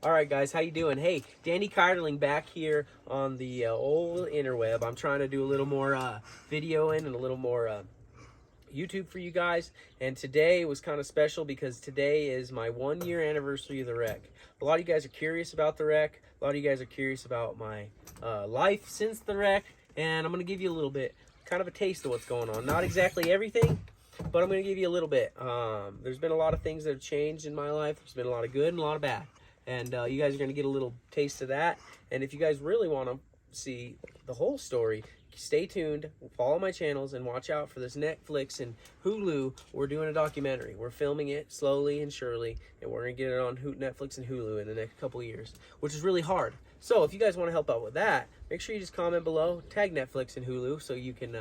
All right, guys, how you doing? Hey, Danny Keiderling back here on the old interweb. I'm trying to do a little more videoing and a little more YouTube for you guys. And today was kind of special because today is my 1 year anniversary of the wreck. A lot of you guys are curious about the wreck. A lot of you guys are curious about my life since the wreck. And I'm going to give you a little bit, kind of a taste of what's going on. Not exactly everything, but I'm going to give you a little bit. There's been a lot of things that have changed in my life. There's been a lot of good and a lot of bad. And you guys are going to get a little taste of that. And if you guys really want to see the whole story, stay tuned, follow my channels, and watch out for this Netflix and Hulu. We're doing a documentary. We're filming it slowly and surely, and we're going to get it on Netflix and Hulu in the next couple of years, which is really hard. So if you guys want to help out with that, make sure you just comment below, tag Netflix and Hulu so you can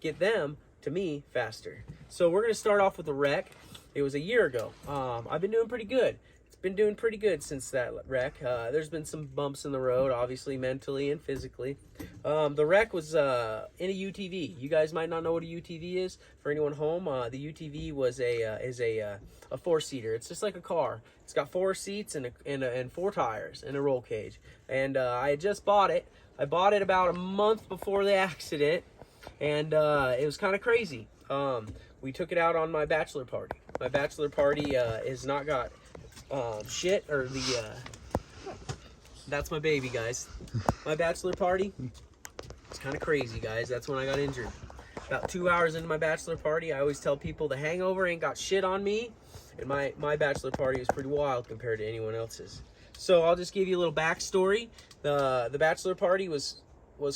get them to me faster. So we're going to start off with the wreck. It was a year ago. I've been doing pretty good. Been doing pretty good since that wreck. There's been some bumps in the road, obviously mentally and physically. The wreck was in a UTV. You guys might not know what a UTV is. For anyone home, the UTV was is a four-seater. It's just like a car. It's got 4 seats and 4 tires and a roll cage. And I had just bought it. I bought it about a month before the accident, and it was kind of crazy. We took it out on my bachelor party. My bachelor party is not got shit, or that's my baby, guys. My bachelor party, it's kind of crazy, guys. That's when I got injured. About 2 hours into my bachelor party, I always tell people the hangover ain't got shit on me, and my bachelor party was pretty wild compared to anyone else's. So I'll just give you a little backstory. The bachelor party was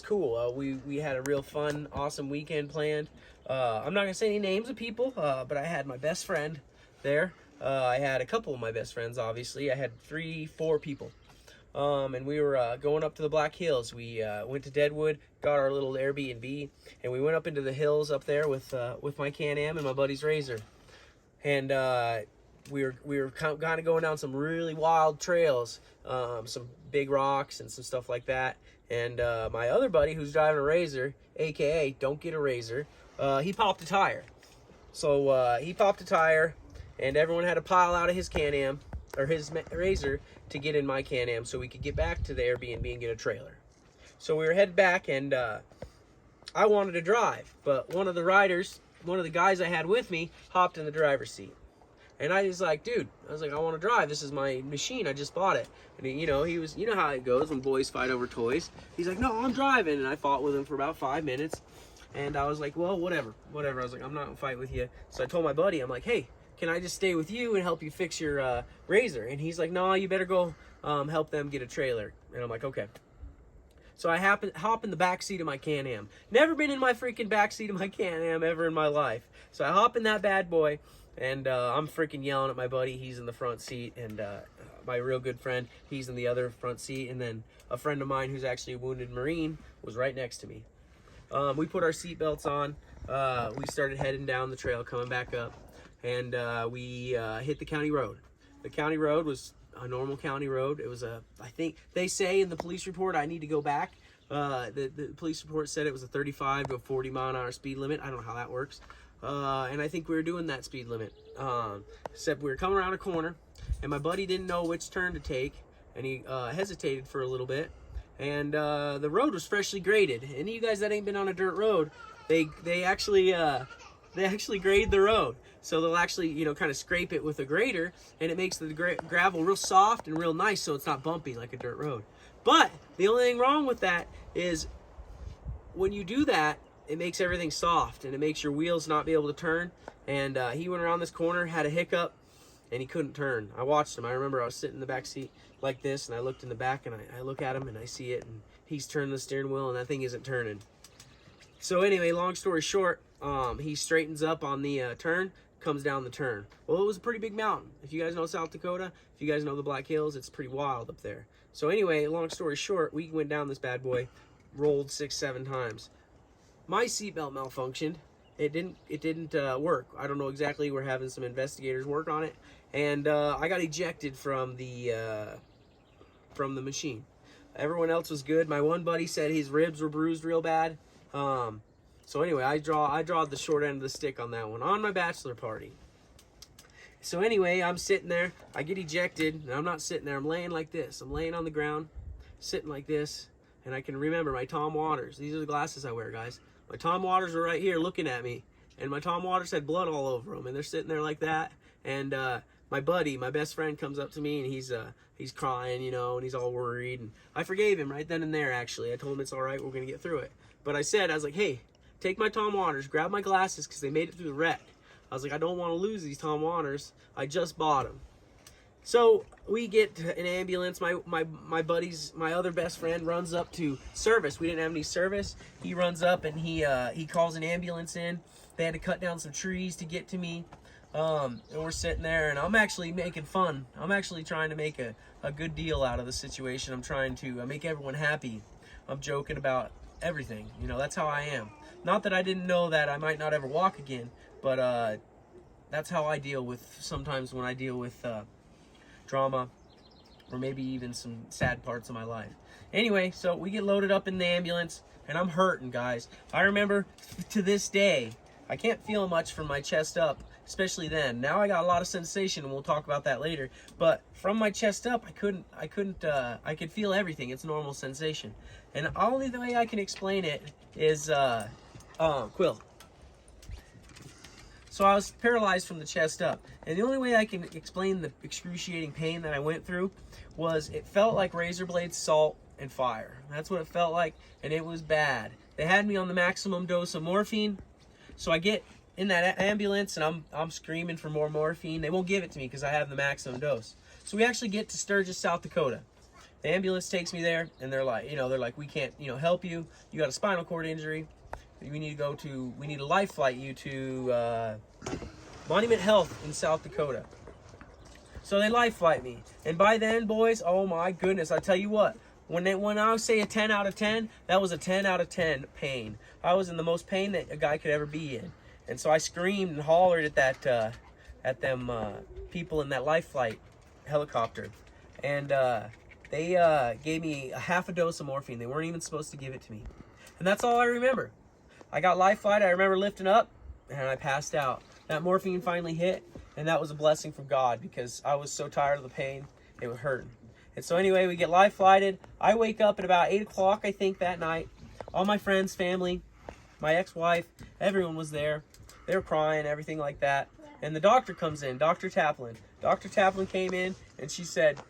cool. We had a real fun, awesome weekend planned. I'm not gonna say any names of people, but I had my best friend there. I had a couple of my best friends, obviously. I had 3-4 people. And we were going up to the Black Hills. We went to Deadwood, got our little Airbnb, and we went up into the hills up there with my Can-Am and my buddy's Razor. And we were kind of going down some really wild trails, some big rocks and some stuff like that. And my other buddy, who's driving a Razor, aka Don't Get a Razor, he popped a tire. So he popped a tire, and everyone had to pile out of his Can-Am, or his Razor, to get in my Can-Am so we could get back to the Airbnb and get a trailer. So we were headed back, and I wanted to drive, but one of the guys I had with me, hopped in the driver's seat. And I was like, dude, I want to drive. This is my machine. I just bought it. And he was, you know how it goes when boys fight over toys. He's like, no, I'm driving. And I fought with him for about 5 minutes. And I was like, well, whatever. I was like, I'm not going to fight with you. So I told my buddy, I'm like, hey, can I just stay with you and help you fix your Razor? And he's like, no, you better go help them get a trailer. And I'm like, okay. So I hop in the back seat of my Can-Am. Never been in my freaking back seat of my Can-Am ever in my life. So I hop in that bad boy, and I'm freaking yelling at my buddy. He's in the front seat, and my real good friend, he's in the other front seat. And then a friend of mine who's actually a wounded Marine was right next to me. We put our seatbelts on. We started heading down the trail, coming back up. And we hit the county road. The county road was a normal county road. It was I think they say in the police report, I need to go back. The police report said it was a 35 to a 40 mile an hour speed limit. I don't know how that works. And I think we were doing that speed limit. Except we were coming around a corner, and my buddy didn't know which turn to take, and he hesitated for a little bit. And the road was freshly graded. Any of you guys that ain't been on a dirt road, they actually grade the road. So they'll actually, kind of scrape it with a grader, and it makes the gravel real soft and real nice, so it's not bumpy like a dirt road. But the only thing wrong with that is when you do that, it makes everything soft, and it makes your wheels not be able to turn. And he went around this corner, had a hiccup, and he couldn't turn. I watched him. I remember I was sitting in the back seat like this, and I looked in the back, and I look at him, and I see it, and he's turning the steering wheel, and that thing isn't turning. So anyway, long story short, he straightens up on the turn, comes down the turn. Well, it was a pretty big mountain. If you guys know South Dakota, if you guys know the Black Hills, it's pretty wild up there. So anyway, long story short, we went down this bad boy, rolled 6-7 times. My seatbelt malfunctioned. It didn't work. I don't know exactly. We're having some investigators work on it, and I got ejected from the machine. Everyone else was good. My one buddy said his ribs were bruised real bad. So anyway, I draw the short end of the stick on that one, on my bachelor party. So anyway, I'm sitting there. I get ejected, and I'm not sitting there. I'm laying like this. I'm laying on the ground, sitting like this, and I can remember my Tom Waters. These are the glasses I wear, guys. My Tom Waters are right here looking at me, and my Tom Waters had blood all over them, and they're sitting there like that. And my buddy, my best friend, comes up to me, and he's crying, you know, and he's all worried. And I forgave him right then and there, actually. I told him it's all right, we're going to get through it. But I was like, hey, take my Tom Waters, grab my glasses, because they made it through the wreck. I was like, I don't want to lose these Tom Waters. I just bought them. So we get an ambulance. My buddy's, my other best friend runs up to service. We didn't have any service. He runs up and he calls an ambulance in. They had to cut down some trees to get to me. And we're sitting there, and I'm actually making fun. I'm actually trying to make a good deal out of the situation. I'm trying to make everyone happy. I'm joking about everything. You know, that's how I am. Not that I didn't know that I might not ever walk again, but that's how I deal with sometimes when I deal with drama or maybe even some sad parts of my life. Anyway, so we get loaded up in the ambulance, and I'm hurting, guys. I remember to this day, I can't feel much from my chest up, especially then. Now I got a lot of sensation, and we'll talk about that later. But from my chest up, I could feel everything. It's normal sensation. And the only way I can explain it is, Quill. So I was paralyzed from the chest up. And the only way I can explain the excruciating pain that I went through was it felt like razor blades, salt, and fire. That's what it felt like, and it was bad. They had me on the maximum dose of morphine. So I get in that ambulance, and I'm screaming for more morphine. They won't give it to me because I have the maximum dose. So we actually get to Sturgis, South Dakota. The ambulance takes me there, and they're like, we can't, help you. You got a spinal cord injury. We need to life flight you to Monument Health in South Dakota. So they life flight me. And by then, boys, oh my goodness, I tell you what, when I say a 10 out of 10, that was a 10 out of 10 pain. I was in the most pain that a guy could ever be in. And so I screamed and hollered at them people in that life flight helicopter. And they gave me a half a dose of morphine. They weren't even supposed to give it to me. And that's all I remember. I got life flight. I remember lifting up, and I passed out. That morphine finally hit, and that was a blessing from God because I was so tired of the pain, it was hurting. And so anyway, we get life flighted. I wake up at about 8 o'clock, I think, that night. All my friends, family, my ex-wife, everyone was there. They were crying, everything like that. And the doctor comes in, Dr. Taplin. Dr. Taplin came in, and she said,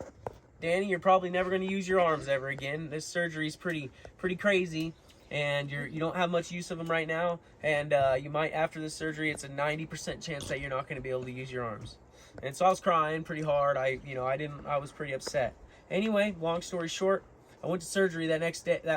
Danny, you're probably never going to use your arms ever again. This surgery's pretty crazy. And you don't have much use of them right now, and you might, after this surgery, it's a 90% chance that you're not going to be able to use your arms. And so I was crying pretty hard. I was pretty upset. Anyway, long story short, I went to surgery that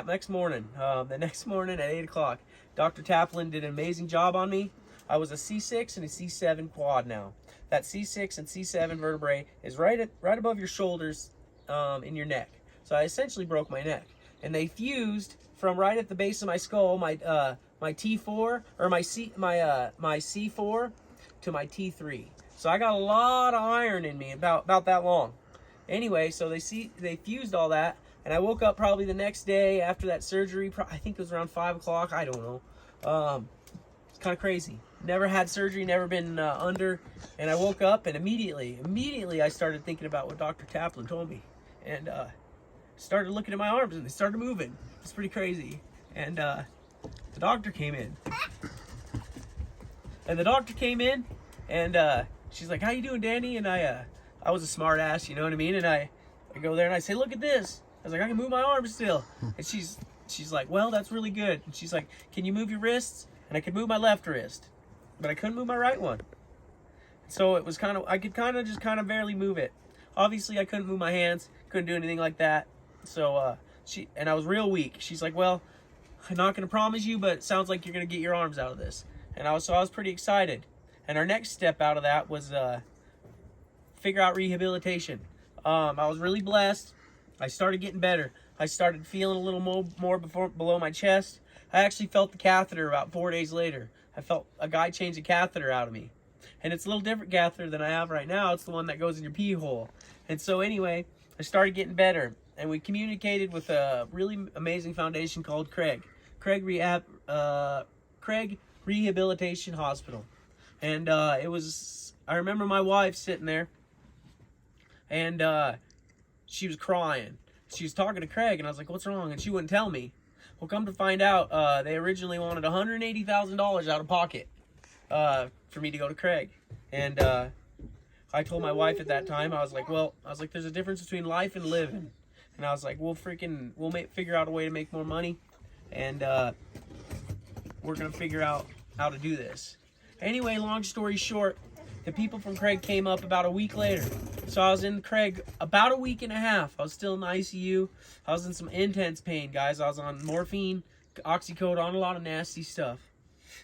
next morning. The next morning at 8 o'clock, Dr. Taplin did an amazing job on me. I was a C6 and a C7 quad now. That C6 and C7 vertebrae is right above your shoulders, in your neck. So I essentially broke my neck, and they fused from right at the base of my skull, my T4 or my C4 to my T3. So I got a lot of iron in me, about that long. Anyway, so they fused all that, and I woke up probably the next day after that surgery. I think it was around 5 o'clock. I don't know. It's kind of crazy. Never had surgery, never been under, and I woke up, and immediately I started thinking about what Dr. Taplin told me, and started looking at my arms, and they started moving. It's pretty crazy. And the doctor came in. And she's like, how you doing, Danny? And I was a smart ass, you know what I mean? And I go there and I say, look at this. I was like, I can move my arms still. And she's like, well, that's really good. And she's like, can you move your wrists? And I could move my left wrist, but I couldn't move my right one. So it was I could just barely move it. Obviously, I couldn't move my hands, couldn't do anything like that. So I was real weak. She's like, well, I'm not going to promise you, but it sounds like you're going to get your arms out of this. And I was pretty excited. And our next step out of that was figure out rehabilitation. I was really blessed. I started getting better. I started feeling a little more below my chest. I actually felt the catheter about 4 days later. I felt a guy change a catheter out of me. And it's a little different catheter than I have right now. It's the one that goes in your pee hole. And so anyway, I started getting better. And we communicated with a really amazing foundation called Craig Rehabilitation Hospital. And it was I remember my wife sitting there, and she was crying. She was talking to Craig, and I was like, what's wrong? And she wouldn't tell me. Well, come to find out, they originally wanted $180,000 out of pocket for me to go to Craig. And I told my wife at that time, I was like, there's a difference between life and living. And I was like, we'll figure out a way to make more money, and we're gonna figure out how to do this. Anyway, long story short, the people from Craig came up about a week later. So I was in Craig about a week and a half. I was still in the ICU. I was in some intense pain, guys. I was on morphine, oxycodone, a lot of nasty stuff.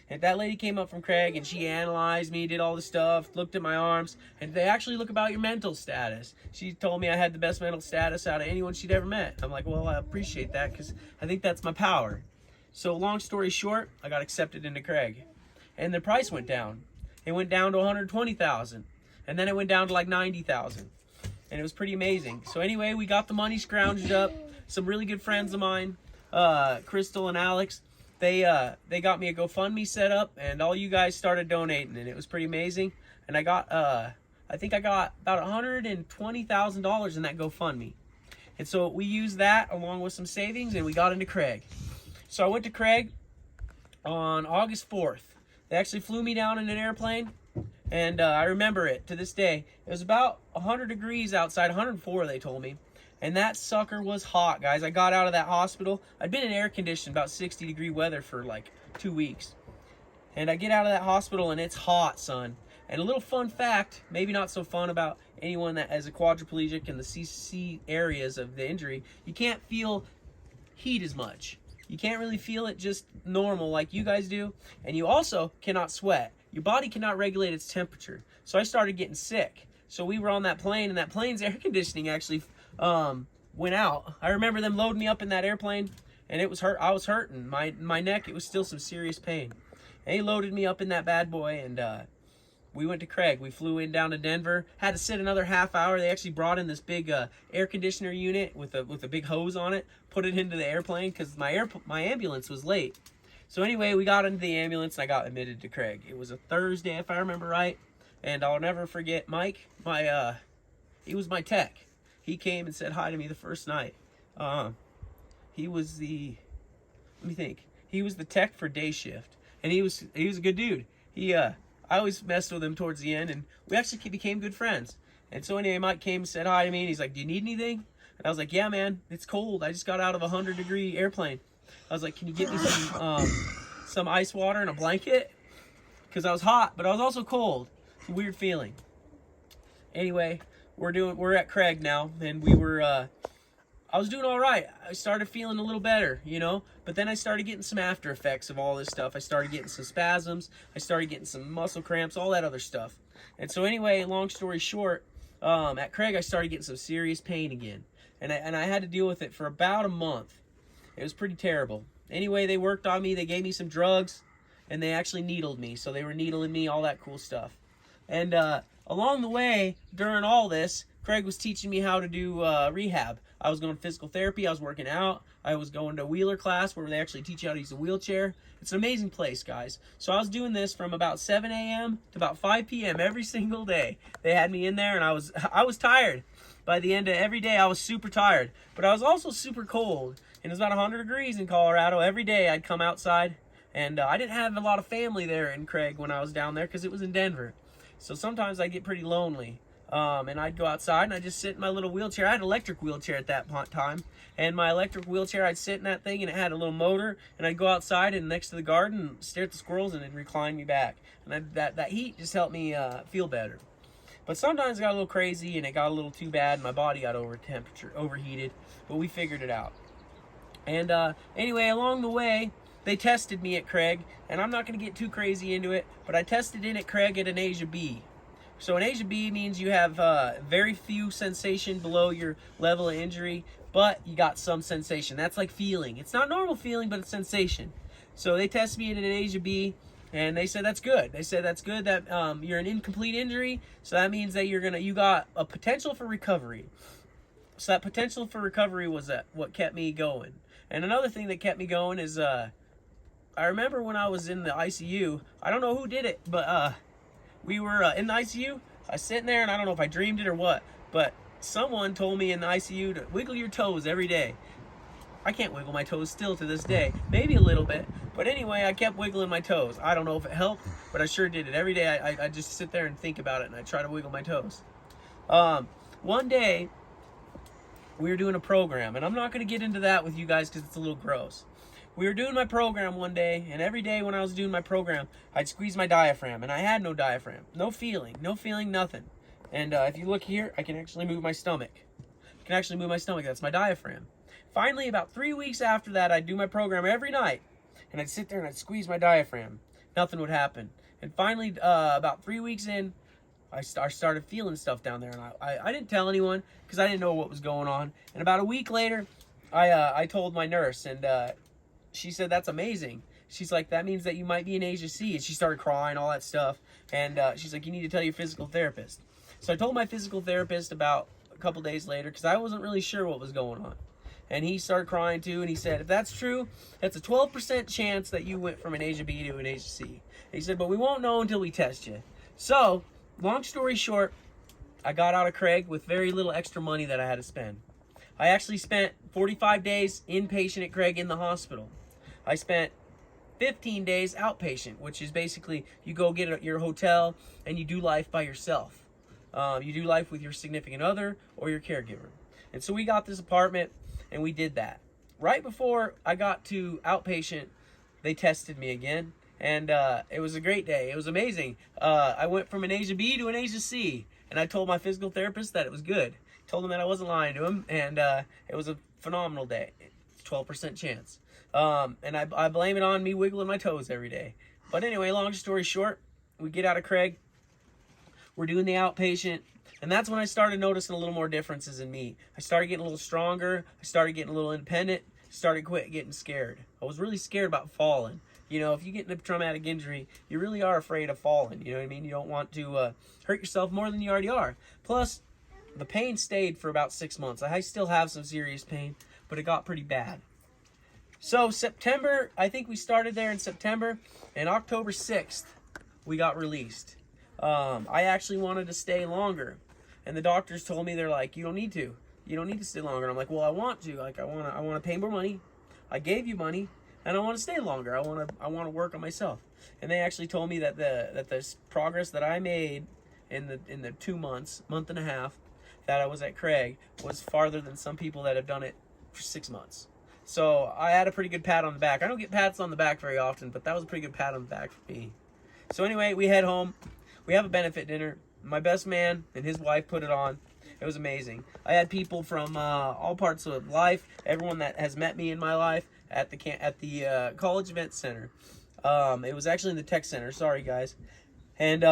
And that lady came up from Craig, and she analyzed me, did all the stuff, looked at my arms, and they actually look about your mental status. She told me I had the best mental status out of anyone she'd ever met. I'm like, well, I appreciate that, because I think that's my power. So long story short, I got accepted into Craig, and the price went down. It went down to $120,000, and then it went down to like $90,000, and it was pretty amazing. So anyway, we got the money scrounged up. Some really good friends of mine, Crystal and Alex, they got me a GoFundMe set up, and all you guys started donating, and it was pretty amazing. And I got I think I got about $120,000 in that GoFundMe, and so we used that along with some savings, and we got into Craig. So I went to Craig on August 4th. They actually flew me down in an airplane, and I remember it to this day. It was about 100 degrees outside, 104 they told me, and that sucker was hot, guys. I got out of that hospital. I'd been in air conditioned, about 60-degree weather for like 2 weeks, and I get out of that hospital, and it's hot, son. And a little fun fact, maybe not so fun about anyone that has a quadriplegic in the CC areas of the injury, you can't feel heat as much. You can't really feel it just normal like you guys do. And you also cannot sweat. Your body cannot regulate its temperature. So I started getting sick. So we were on that plane, and that plane's air conditioning actually went out. I remember them loading me up in that airplane, and it was hurt. I was hurting. My neck, it was still some serious pain. And he loaded me up in that bad boy, and we went to Craig. We flew in down to Denver. Had to sit another half hour. They actually brought in this big air conditioner unit with a big hose on it, put it into the airplane because my ambulance was late. So anyway, we got into the ambulance, and I got admitted to Craig. It was a Thursday, if I remember right, and I'll never forget Mike. He was my tech. He came and said hi to me the first night. He was the tech for day shift, and he was a good dude. I always messed with him towards the end, and we actually became good friends. And so anyway, Mike came and said hi to me, and he's like, do you need anything? And I was like, yeah, man, it's cold. I just got out of a 100-degree airplane. I was like, can you get me some ice water and a blanket? Because I was hot, but I was also cold. It's a weird feeling. Anyway, we're at Craig now, and I was doing all right. I started feeling a little better, you know, but then I started getting some after effects of all this stuff. I started getting some spasms. I started getting some muscle cramps, all that other stuff. And so anyway, long story short, at Craig, I started getting some serious pain again. And I had to deal with it for about a month. It was pretty terrible. Anyway, they worked on me. They gave me some drugs, and they actually needled me. So they were needling me, all that cool stuff. And along the way, during all this, Craig was teaching me how to do rehab. I was going to physical therapy. I was working out. I was going to wheeler class where they actually teach you how to use a wheelchair. It's an amazing place, guys. So I was doing this from about 7 a.m. to about 5 p.m. every single day. They had me in there, and I was tired. By the end of every day, I was super tired. But I was also super cold. And it was about 100 degrees in Colorado. Every day I'd come outside. And I didn't have a lot of family there in Craig when I was down there because it was in Denver. So sometimes I get pretty lonely. And I'd go outside, and I'd just sit in my little wheelchair. I had an electric wheelchair at that time. And my electric wheelchair, I'd sit in that thing, and it had a little motor. And I'd go outside and next to the garden and stare at the squirrels, and it'd recline me back. And that heat just helped me feel better. But sometimes it got a little crazy, and it got a little too bad, and my body got overheated. But we figured it out. And anyway, along the way, they tested me at Craig. And I'm not going to get too crazy into it, but I tested in at Craig at an Asia B. So an Asia B means you have very few sensation below your level of injury, but you got some sensation. That's like feeling. It's not normal feeling, but it's sensation. So they tested me in an Asia B, and they said that's good. They said that's good that you're an incomplete injury, so that means that you got a potential for recovery. So that potential for recovery was what kept me going. And another thing that kept me going is I remember when I was in the ICU, I don't know who did it, but we were in the ICU. I was sitting there, and I don't know if I dreamed it or what, but someone told me in the ICU to wiggle your toes every day. I can't wiggle my toes still to this day. Maybe a little bit. But anyway, I kept wiggling my toes. I don't know if it helped, but I sure did it. Every day I just sit there and think about it, and I try to wiggle my toes. One day, we were doing a program, and I'm not going to get into that with you guys because it's a little gross. We were doing my program one day, and every day when I was doing my program, I'd squeeze my diaphragm, and I had no diaphragm. No feeling, nothing. And if you look here, I can actually move my stomach. I can actually move my stomach. That's my diaphragm. Finally, about 3 weeks after that, I'd do my program every night, and I'd sit there and I'd squeeze my diaphragm. Nothing would happen. And finally, about 3 weeks in, I started feeling stuff down there, and I didn't tell anyone because I didn't know what was going on. And about a week later, I told my nurse, and she said, "That's amazing." She's like, "That means that you might be in Asia C." And she started crying, all that stuff. And she's like, "You need to tell your physical therapist." So I told my physical therapist about a couple days later because I wasn't really sure what was going on. And he started crying too, and he said, "If that's true, that's a 12% chance that you went from an Asia B to an Asia C." He said, "But we won't know until we test you." So, long story short, I got out of Craig with very little extra money that I had to spend. I actually spent 45 days inpatient at Craig in the hospital. I spent 15 days outpatient, which is basically you go get your hotel and you do life by yourself. You do life with your significant other or your caregiver. And so we got this apartment and we did that. Right before I got to outpatient, they tested me again. And it was a great day. It was amazing. I went from an Asia B to an Asia C. And I told my physical therapist that it was good. Told him that I wasn't lying to him. And it was a phenomenal day. 12% chance. And I blame it on me wiggling my toes every day. But anyway, long story short, we get out of Craig. We're doing the outpatient. And that's when I started noticing a little more differences in me. I started getting a little stronger. I started getting a little independent. Started quit getting scared. I was really scared about falling. You know, if you get in a traumatic injury, you really are afraid of falling. You know what I mean? You don't want to hurt yourself more than you already are. Plus, the pain stayed for about 6 months. I still have some serious pain, but it got pretty bad. So September, I think we started there in September, and October 6th, we got released. I actually wanted to stay longer, and the doctors told me, they're like, you don't need to stay longer. And I'm like, well, I want to. Like, I want to pay more money. I gave you money, and I want to stay longer. I want to work on myself. And they actually told me that the progress that I made in the 2 months, month and a half, that I was at Craig was farther than some people that have done it for 6 months. So I had a pretty good pat on the back. I don't get pats on the back very often, but that was a pretty good pat on the back for me. So anyway, we head home. We have a benefit dinner. My best man and his wife put it on. It was amazing. I had people from all parts of life, everyone that has met me in my life at the college event center. It was actually in the tech center. Sorry, guys. And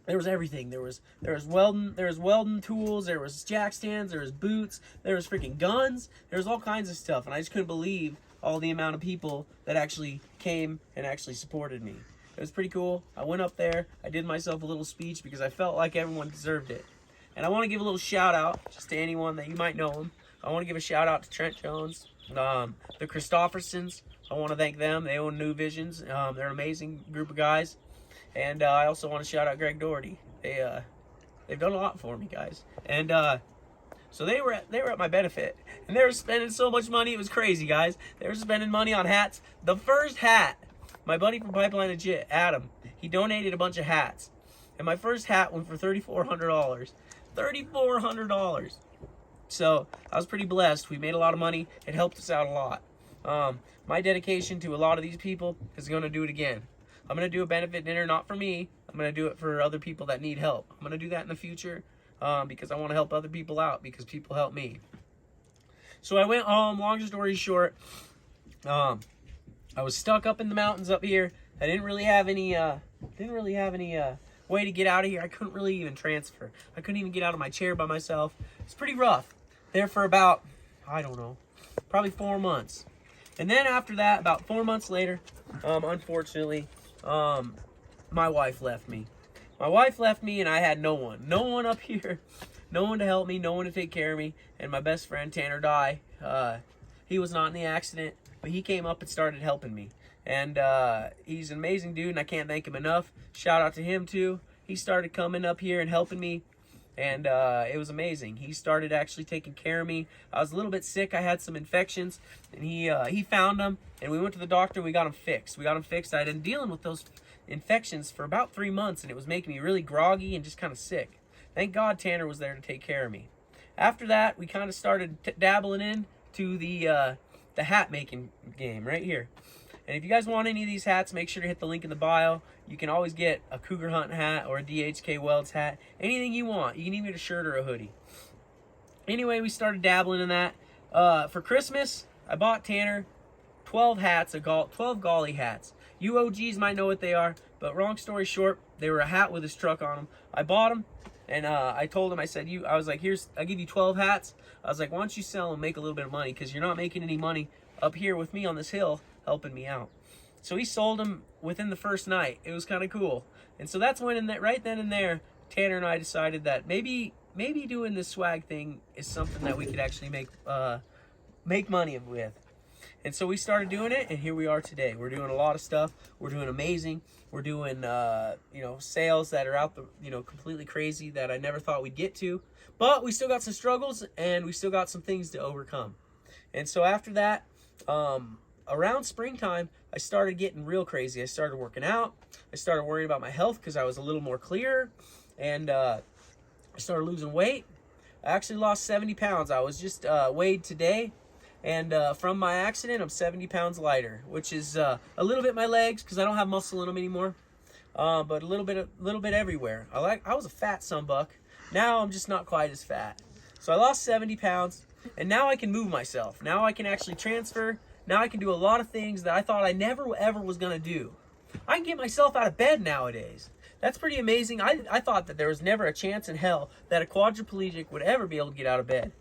there was everything. There was welding tools. There was jack stands. There was boots. There was freaking guns. There was all kinds of stuff, and I just couldn't believe all the amount of people that actually came and actually supported me. It was pretty cool. I went up there. I did myself a little speech because I felt like everyone deserved it. And I want to give a little shout out just to anyone that you might know them. I want to give a shout out to Trent Jones, the Christoffersons. I want to thank them. They own New Visions. They're an amazing group of guys. And I also want to shout out Greg Doherty. They've done a lot for me, guys. And so they were at my benefit, and they were spending so much money. It was crazy, guys. They were spending money on hats. The first hat, my buddy from Pipeline Legit, Adam, he donated a bunch of hats, and my first hat went for $3,400. $3,400. So I was pretty blessed. We made a lot of money. It helped us out a lot. My dedication to a lot of these people is going to do it again. I'm going to do a benefit dinner, not for me. I'm going to do it for other people that need help. I'm going to do that in the future because I want to help other people out because people help me. So I went home. Long story short, I was stuck up in the mountains up here. I didn't really have any way to get out of here. I couldn't really even transfer. I couldn't even get out of my chair by myself. It's pretty rough. There for about, I don't know, probably 4 months. And then after that, about 4 months later, unfortunately, my wife left me. My wife left me, and I had no one up here, no one to help me, no one to take care of me. And my best friend Tanner Dye, he was not in the accident, but he came up and started helping me. And he's an amazing dude, and I can't thank him enough. Shout out to him too. He started coming up here and helping me, and it was amazing. He started actually taking care of me. I was a little bit sick. I had some infections, and he found them, and we went to the doctor. We got them fixed. I had been dealing with those infections for about 3 months, and it was making me really groggy and just kind of sick. Thank God Tanner was there to take care of me. After that, we kind of started dabbling into the hat making game right here. And if you guys want any of these hats, make sure to hit the link in the bio. You can always get a Cougar Hunt hat or a DHK Welds hat. Anything you want. You can even get a shirt or a hoodie. Anyway, we started dabbling in that. For Christmas, I bought Tanner 12 hats, 12 Golly hats. You OGs might know what they are, but long story short, they were a hat with his truck on them. I bought them, and I told him, I was like, I'll give you 12 hats. I was like, why don't you sell them and make a little bit of money, because you're not making any money up here with me on this hill helping me out. So he sold them within the first night. It was kind of cool. And so that's when, right then and there, Tanner and I decided that maybe doing this swag thing is something that we could actually make money with. And so we started doing it, and here we are today. We're doing a lot of stuff. We're doing amazing. We're doing sales that are out the completely crazy that I never thought we'd get to. But we still got some struggles, and we still got some things to overcome. And so after that, around springtime, I started getting real crazy. I started working out. I started worrying about my health because I was a little more clear, and I started losing weight. I actually lost 70 pounds. I was just weighed today, and from my accident, I'm 70 pounds lighter, which is a little bit my legs because I don't have muscle in them anymore, but a little bit everywhere. I was a fat sunbuck. Now I'm just not quite as fat. So I lost 70 pounds, and now I can move myself. Now I can actually transfer. Now I can do a lot of things that I thought I never ever was going to do. I can get myself out of bed nowadays. That's pretty amazing. I thought that there was never a chance in hell that a quadriplegic would ever be able to get out of bed.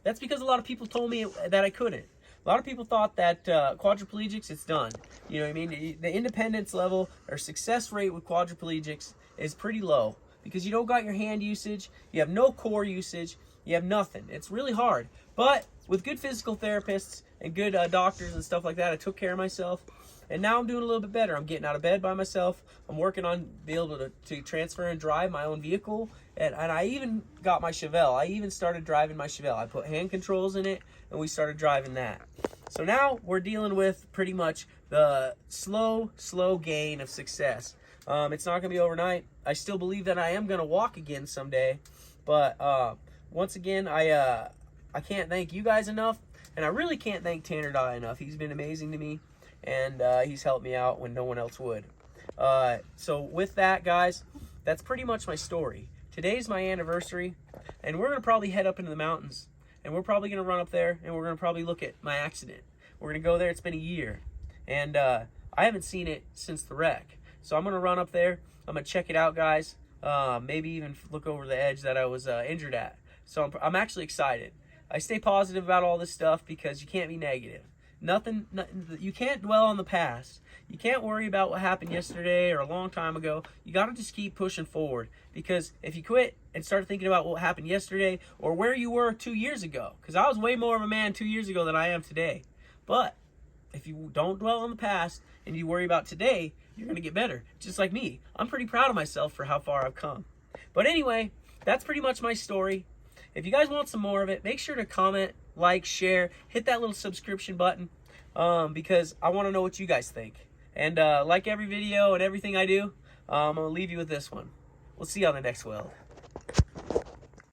That's because a lot of people told me that I couldn't. A lot of people thought that quadriplegics, it's done. You know what I mean? The independence level or success rate with quadriplegics is pretty low because you don't got your hand usage, you have no core usage, you have nothing. It's really hard. But with good physical therapists and good doctors and stuff like that, I took care of myself. And now I'm doing a little bit better. I'm getting out of bed by myself. I'm working on being able to transfer and drive my own vehicle. And I even got my Chevelle. I even started driving my Chevelle. I put hand controls in it, and we started driving that. So now we're dealing with pretty much the slow gain of success. It's not going to be overnight. I still believe that I am going to walk again someday. But once again, I can't thank you guys enough. And I really can't thank Tanner Dye enough. He's been amazing to me. And he's helped me out when no one else would. So with that, guys, that's pretty much my story. Today's my anniversary, and we're going to probably head up into the mountains, and we're probably going to run up there, and we're going to probably look at my accident. We're going to go there. It's been a year, and I haven't seen it since the wreck. So I'm going to run up there. I'm going to check it out, guys. Maybe even look over the edge that I was injured at. So I'm actually excited. I stay positive about all this stuff because you can't be negative. Nothing, you can't dwell on the past. You can't worry about what happened yesterday or a long time ago. You got to just keep pushing forward, because if you quit and start thinking about what happened yesterday or where you were 2 years ago, because I was way more of a man 2 years ago than I am today. But if you don't dwell on the past and you worry about today, you're going to get better. Just like me. I'm pretty proud of myself for how far I've come. But anyway, that's pretty much my story. If you guys want some more of it, make sure to comment, like, share, hit that little subscription button, because I want to know what you guys think. And like every video and everything I do, I'm going to leave you with this one. We'll see you on the next weld.